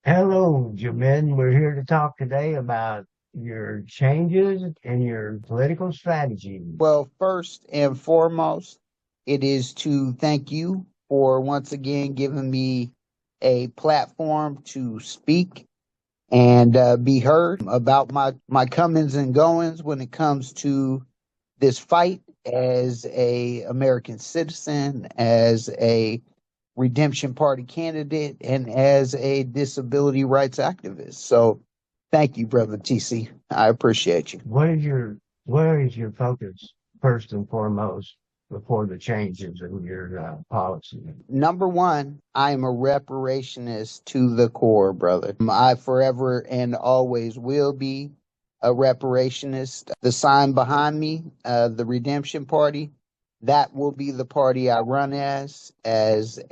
Hello, Jamin. We're here to talk today about your changes in your political strategy. Well, first and foremost, it is to thank you for once again giving me a platform to speak and be heard about my comings and goings when it comes to this fight as a American citizen, as a Redemption Party candidate, and as a disability rights activist. So, thank you, brother TC. I appreciate you. What is your focus first and foremost before the changes in your policy? Number one, I am a reparationist to the core, brother. I forever and always will be a reparationist. The sign behind me, the Redemption Party, that will be the party I run as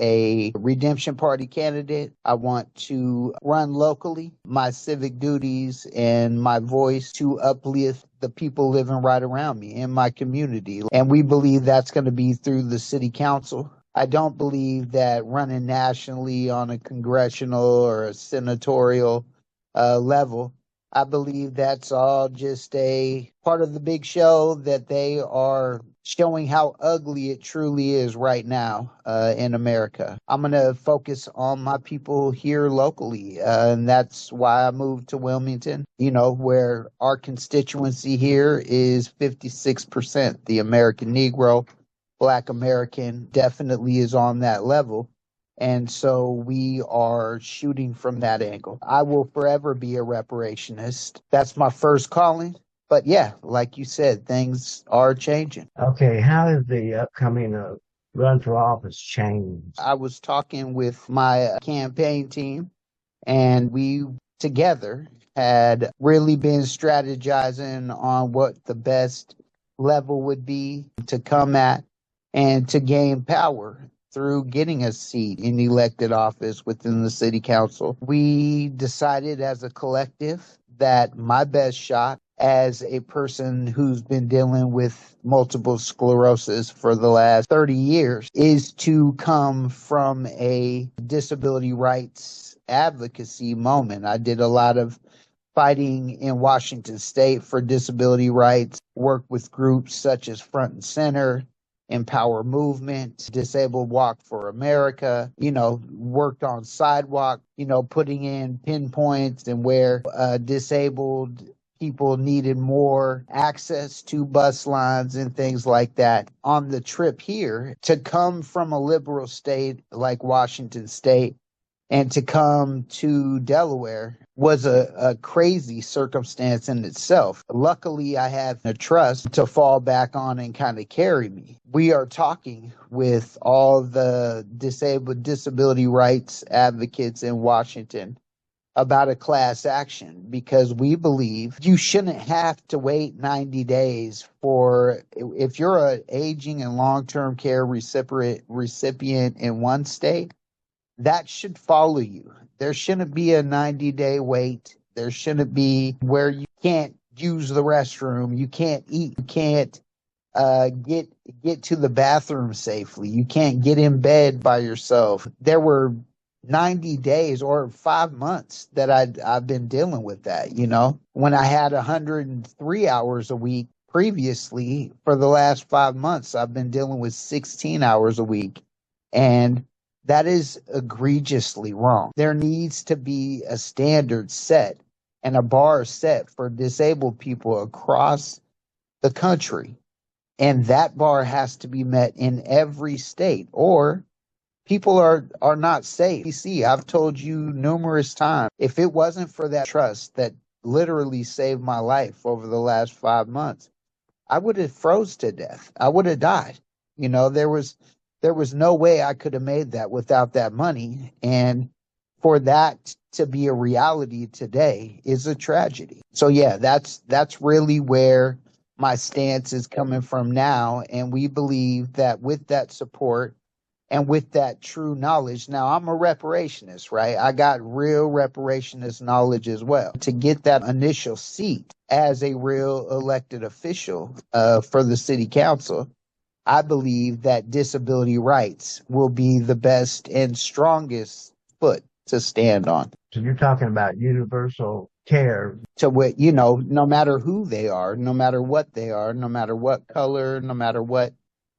a Redemption Party candidate. I want to run locally, my civic duties and my voice to uplift the people living right around me in my community. And we believe that's going to be through the city council. I don't believe that running nationally on a congressional or a senatorial level. I believe that's all just a part of the big show that they are showing how ugly it truly is right now in America. I'm going to focus on my people here locally, and that's why I moved to Wilmington, where our constituency here is 56%. The American Negro, Black American definitely is on that level. And so we are shooting from that angle. I will forever be a reparationist. That's my first calling. But yeah, like you said, things are changing. Okay, how has the upcoming run for office changed? I was talking with my campaign team, and we together had really been strategizing on what the best level would be to come at and to gain power through getting a seat in elected office within the city council. We decided as a collective that my best shot as a person who's been dealing with multiple sclerosis for the last 30 years is to come from a disability rights advocacy moment. I did a lot of fighting in Washington state for disability rights, worked with groups such as Front and Center, Empower Movement, Disabled Walk for America, worked on sidewalk, putting in pinpoints and where disabled people needed more access to bus lines and things like that. On the trip here, to come from a liberal state like Washington State and to come to Delaware was a crazy circumstance in itself. Luckily, I have a trust to fall back on and kind of carry me. We are talking with all the disability rights advocates in Washington about a class action because we believe you shouldn't have to wait 90 days for if you're an aging and long-term care recipient in one state, that should follow you. There shouldn't be a 90-day wait. There shouldn't be where you can't use the restroom, you can't eat, you can't get to the bathroom safely. You can't get in bed by yourself. There were 90 days or 5 months that I've been dealing with that, when I had 103 hours a week previously. For the last 5 months, I've been dealing with 16 hours a week. And that is egregiously wrong. There needs to be a standard set and a bar set for disabled people across the country. And that bar has to be met in every state, or people are not safe. You see, I've told you numerous times, if it wasn't for that trust that literally saved my life over the last 5 months, I would have froze to death. I would have died. There was no way I could have made that without that money. And for that to be a reality today is a tragedy. So yeah, that's really where my stance is coming from now. And we believe that with that support and with that true knowledge, now I'm a reparationist, right? I got real reparationist knowledge as well. To get that initial seat as a real elected official for the city council, I believe that disability rights will be the best and strongest foot to stand on. So you're talking about universal care. to what, you know, no matter who they are, no matter what they are, no matter what color, no matter what,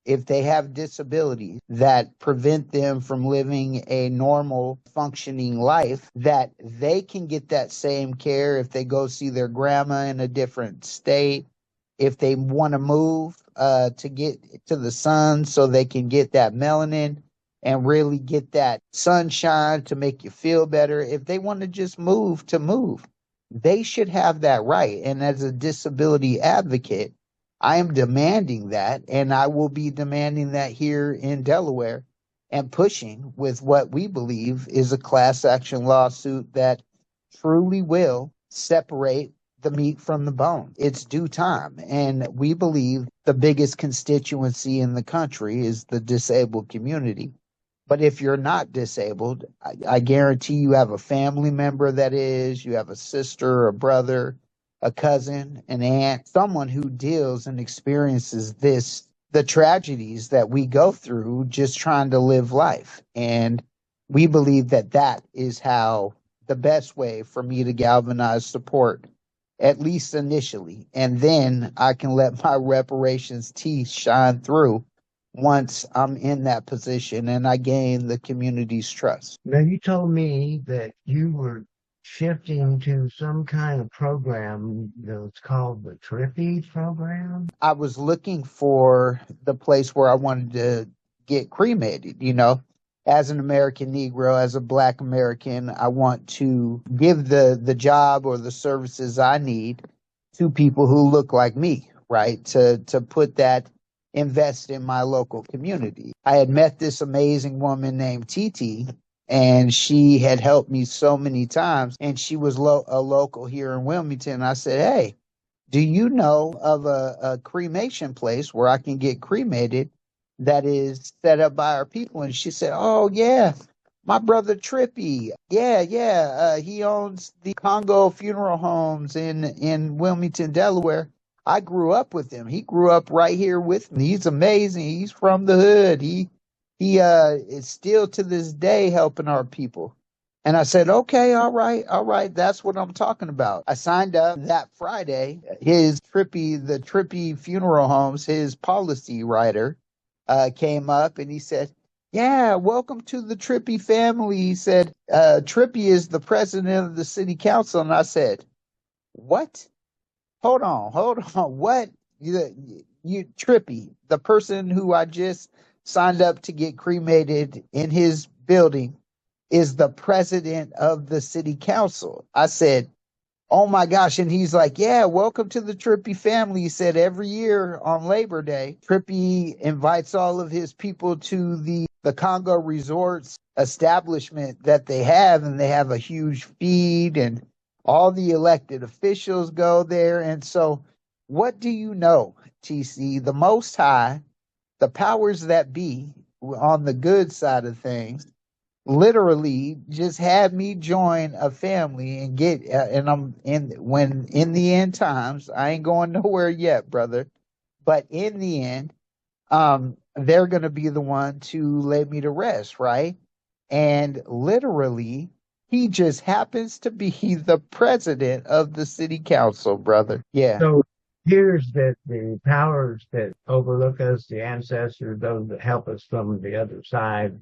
if they have disabilities that prevent them from living a normal functioning life, that they can get that same care if they go see their grandma in a different state, if they want to move to get to the sun so they can get that melanin and really get that sunshine to make you feel better. If they want to just move to move, they should have that right. And as a disability advocate, I am demanding that, and I will be demanding that here in Delaware and pushing with what we believe is a class action lawsuit that truly will separate the meat from the bone. It's due time. And we believe the biggest constituency in the country is the disabled community. But if you're not disabled, I guarantee you have a family member that is, you have a sister, a brother, a cousin, an aunt, someone who deals and experiences the tragedies that we go through just trying to live life. And we believe that that is how the best way for me to galvanize support, at least initially. And then I can let my reparations teeth shine through once I'm in that position and I gain the community's trust. Now, you told me that you were shifting to some kind of program that's called the Trippy program. I was looking for the place where I wanted to get cremated, you know. As an American Negro, as a Black American, I want to give the job or the services I need to people who look like me, right? To put that invest in my local community. I had met this amazing woman named Titi, and she had helped me so many times, and she was a local here in Wilmington. I said, hey, do you know of a cremation place where I can get cremated that is set up by our people? And she said, oh, yeah, my brother Trippy. Yeah. He owns the Congo Funeral Homes in Wilmington, Delaware. I grew up with him. He grew up right here with me. He's amazing. He's from the hood. He is still to this day helping our people. And I said, okay, all right. That's what I'm talking about. I signed up that Friday. The Trippy Funeral Homes, his policy writer came up and he said, yeah, welcome to the Trippy family. He said, Trippy is the president of the city council. And I said, what? Hold on. What? You Trippy, the person who I just signed up to get cremated in his building, is the president of the city council. I said, oh my gosh. And he's like, yeah, welcome to the Trippy family. He said every year on Labor Day, Trippy invites all of his people to the Congo Resorts establishment that they have, and they have a huge feed, and all the elected officials go there. And so what do you know, TC? The Most High, the powers that be on the good side of things, literally just had me join a family and get and I'm in the end times, I ain't going nowhere yet, brother, but in the end they're going to be the one to lay me to rest, right? And literally he just happens to be the president of the city council, brother. Yeah. So here's that the powers that overlook us, the ancestors, those that help us from the other side,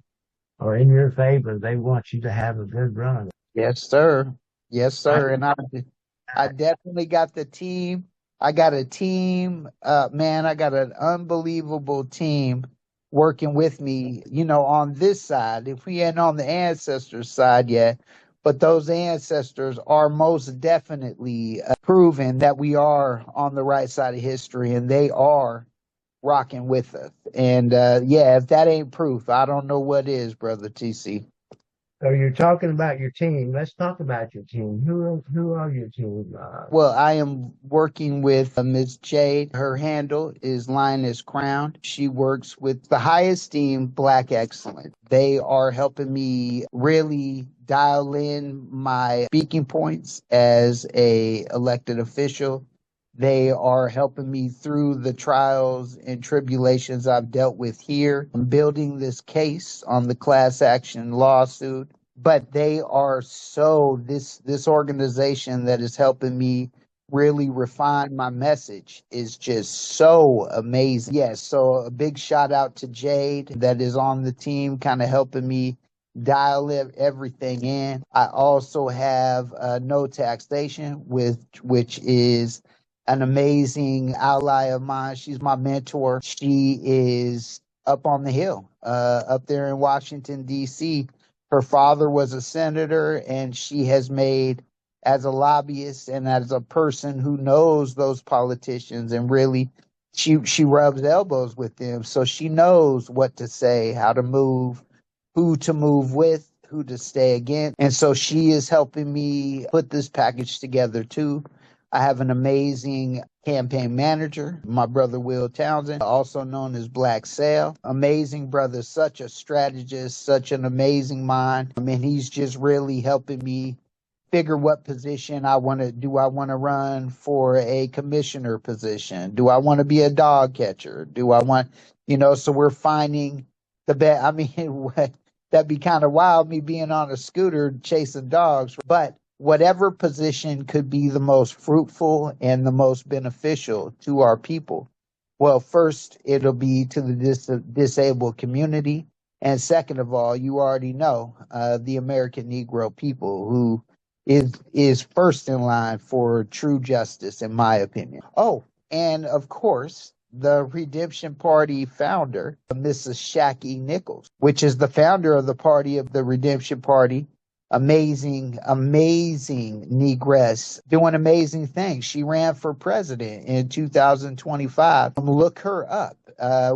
are in your favor. They want you to have a good run. Yes, sir. Yes, sir. And I definitely got the team. I got a team. Man, I got an unbelievable team working with me, you know, on this side. If we ain't on the ancestors' side yet, but those ancestors are most definitely proven that we are on the right side of history, and they are rocking with us. And yeah, if that ain't proof, I don't know what is, brother TC. So you're talking about your team. Let's talk about your team. Who are your team? Well, I am working with Ms. Jade. Her handle is Lioness Crown. She works with the High Esteem Black Excellence. They are helping me really dial in my speaking points as a elected official. They are helping me through the trials and tribulations I've dealt with here. I'm building this case on the class action lawsuit. but they are so this organization that is helping me really refine my message is just so amazing. Yes, so a big shout out to Jade that is on the team, kind of helping me dial everything in. I also have No Taxation, with which is an amazing ally of mine. She's my mentor. She is up on the hill, up there in Washington, D.C. Her father was a senator, and she has made, as a lobbyist and as a person who knows those politicians, and really she rubs elbows with them, so she knows what to say, how to move, who to move with, who to stay against. And so she is helping me put this package together too. I have an amazing campaign manager, my brother Will Townsend, also known as Black Sail. Amazing brother, such a strategist, such an amazing mind. I mean, he's just really helping me figure what position I want to do. I want to run for a commissioner position? Do I want to be a dog catcher? Do I want, so we're finding the best. I mean, that'd be kind of wild, me being on a scooter chasing dogs, but whatever position could be the most fruitful and the most beneficial to our people. Well, first, it'll be to the disabled community. And second of all, you already know the American Negro people, who is first in line for true justice, in my opinion. Oh, and of course, the Redemption Party founder, Mrs. Shacky Nichols, which is the founder of the party, of the Redemption Party. Amazing, amazing negress, doing amazing things. She ran for president in 2025. Look her up.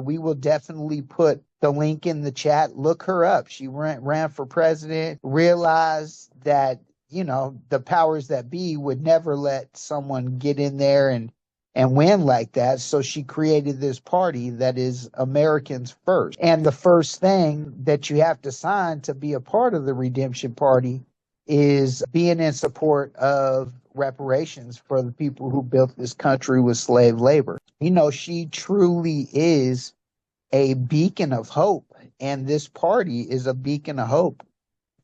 We will definitely put the link in the chat. Look her up. She ran for president, realized that, the powers that be would never let someone get in there and win like that. So she created this party that is Americans first. And the first thing that you have to sign to be a part of the Redemption Party is being in support of reparations for the people who built this country with slave labor. She truly is a beacon of hope. And this party is a beacon of hope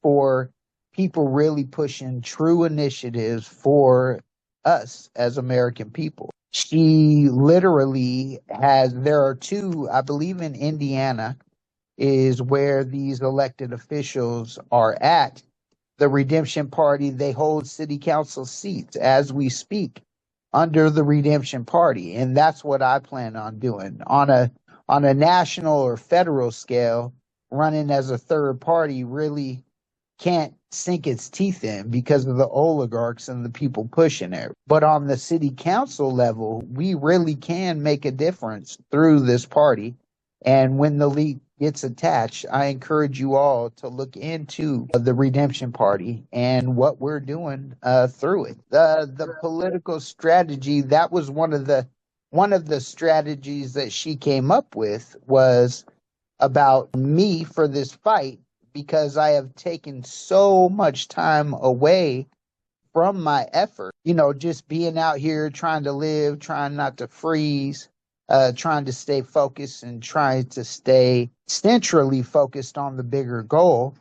for people really pushing true initiatives for us as American people. She literally there are two, I believe in Indiana is where these elected officials are at. The Redemption Party, they hold city council seats as we speak under the Redemption Party. And that's what I plan on doing on a national or federal scale. Running as a third party really can't sink its teeth in because of the oligarchs and the people pushing it. But on the city council level, we really can make a difference through this party. And when the league gets attached, I encourage you all to look into the Redemption Party and what we're doing through it. The political strategy, that was one of the strategies that she came up with, was about me for this fight, because I have taken so much time away from my effort, just being out here trying to live, trying not to freeze, trying to stay focused and trying to stay centrally focused on the bigger goal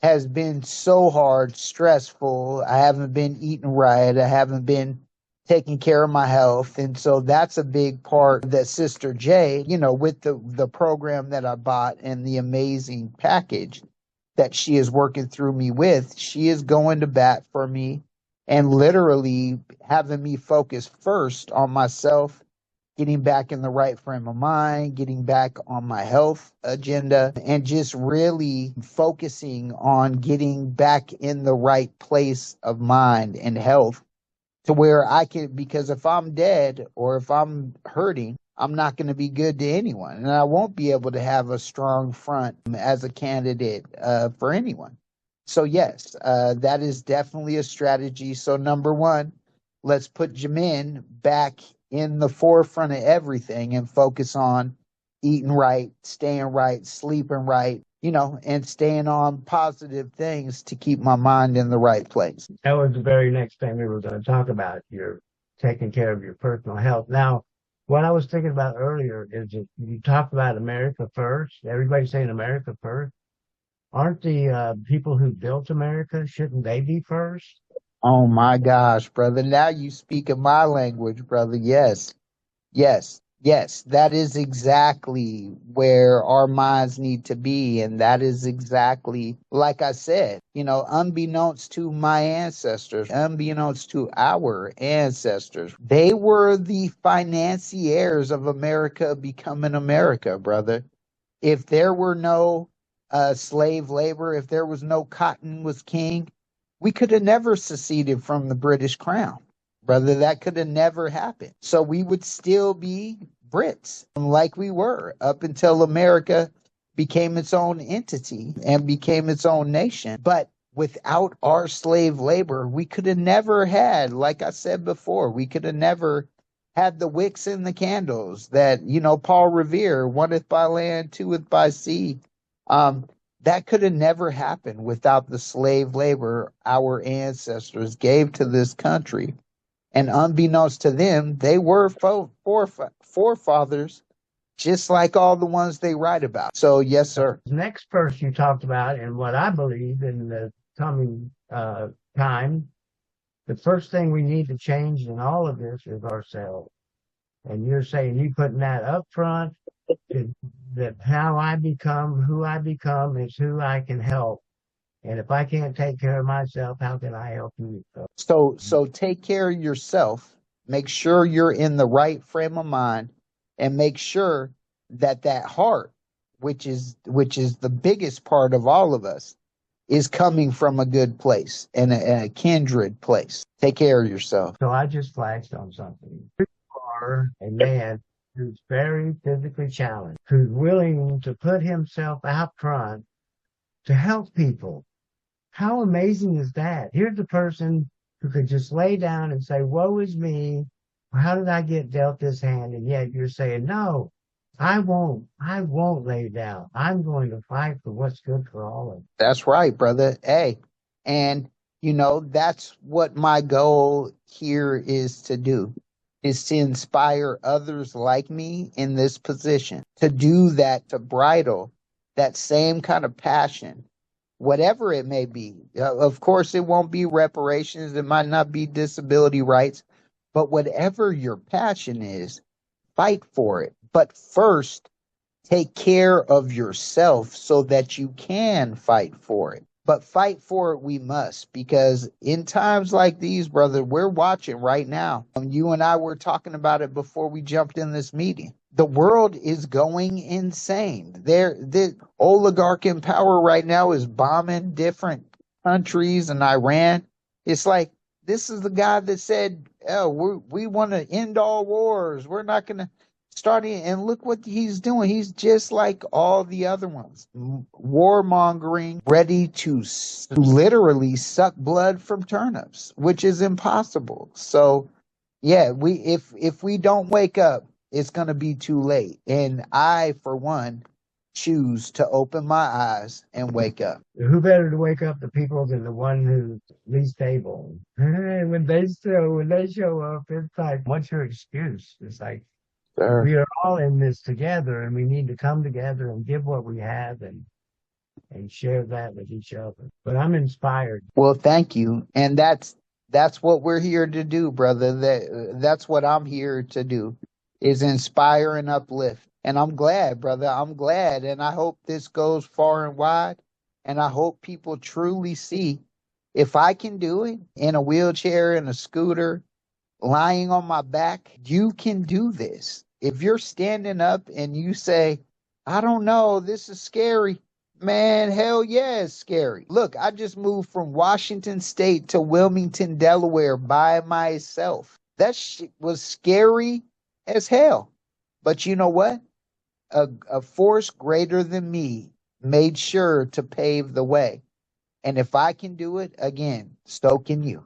has been so hard, stressful. I haven't been eating right. I haven't been taking care of my health. And so that's a big part that Sister J, with the program that I bought and the amazing package that she is working through me with, she is going to bat for me and literally having me focus first on myself, getting back in the right frame of mind, getting back on my health agenda, and just really focusing on getting back in the right place of mind and health, to where I can, because if I'm dead or if I'm hurting, I'm not going to be good to anyone. And I won't be able to have a strong front as a candidate for anyone. So yes, that is definitely a strategy. So number one, let's put Jamin back in the forefront of everything and focus on eating right, staying right, sleeping right, and staying on positive things to keep my mind in the right place. That was the very next thing we were going to talk about. You're taking care of your personal health. Now, what I was thinking about earlier is that you talk about America first. Everybody's saying America first. Aren't the people who built America, shouldn't they be first? Oh my gosh, brother. Now you speak in my language, brother. Yes. Yes, yes, that is exactly where our minds need to be. And that is exactly, like I said, unbeknownst to my ancestors, unbeknownst to our ancestors, they were the financiers of America becoming America, brother. If there were no slave labor, if there was no cotton was king, we could have never seceded from the British crown, brother. That could have never happened. So we would still be Brits like we were up until America became its own entity and became its own nation. But without our slave labor, we could have never had, like I said before, we could have never had the wicks and the candles that, Paul Revere, oneth by land, twoeth by sea. Um, that could have never happened without the slave labor our ancestors gave to this country. And unbeknownst to them, they were forefathers, just like all the ones they write about. So, yes, sir. The next person you talked about, and what I believe in the coming time, the first thing we need to change in all of this is ourselves. And you're saying you putting that up front, that how I become, who I become is who I can help. And if I can't take care of myself, how can I help you? So take care of yourself. Make sure you're in the right frame of mind, and make sure that that heart, which is the biggest part of all of us, is coming from a good place and a kindred place. Take care of yourself. So I just flashed on something. You are a man who's very physically challenged, who's willing to put himself out front to help people. How amazing is that? Here's a person who could just lay down and say, woe is me. How did I get dealt this hand? And yet you're saying, no, I won't lay down. I'm going to fight for what's good for all of us. That's right, brother. Hey, and that's what my goal here is to do, is to inspire others like me in this position to do that, to bridle that same kind of passion, whatever it may be. Of course, it won't be reparations, it might not be disability rights, but whatever your passion is, fight for it. But first, take care of yourself so that you can fight for it. But fight for it we must, because in times like these, brother, we're watching right now. You and I were talking about it before we jumped in this meeting. The world is going insane. The oligarch in power right now is bombing different countries and Iran. It's like, this is the guy that said, oh, we want to end all wars. We're not going to starting, and look what he's doing. He's just like all the other ones, warmongering, ready to literally suck blood from turnips, which is impossible. So yeah, if we don't wake up, it's going to be too late. And I, for one, choose to open my eyes and wake up. Who better to wake up the people than the one who's least able? When they show up, it's like, what's your excuse? It's like, Sure. we are all in this together, and we need to come together and give what we have and share that with each other. But I'm inspired. Well, thank you. And that's what we're here to do, brother. That's what I'm here to do, is inspire and uplift. And I'm glad, brother. I'm glad. And I hope this goes far and wide. And I hope people truly see, if I can do it in a wheelchair, in a scooter, lying on my back, you can do this. If you're standing up and you say, I don't know, this is scary, man, hell yeah, it's scary. Look, I just moved from Washington State to Wilmington, Delaware by myself. That shit was scary as hell. But you know what? A force greater than me made sure to pave the way. And if I can do it, again, so can you.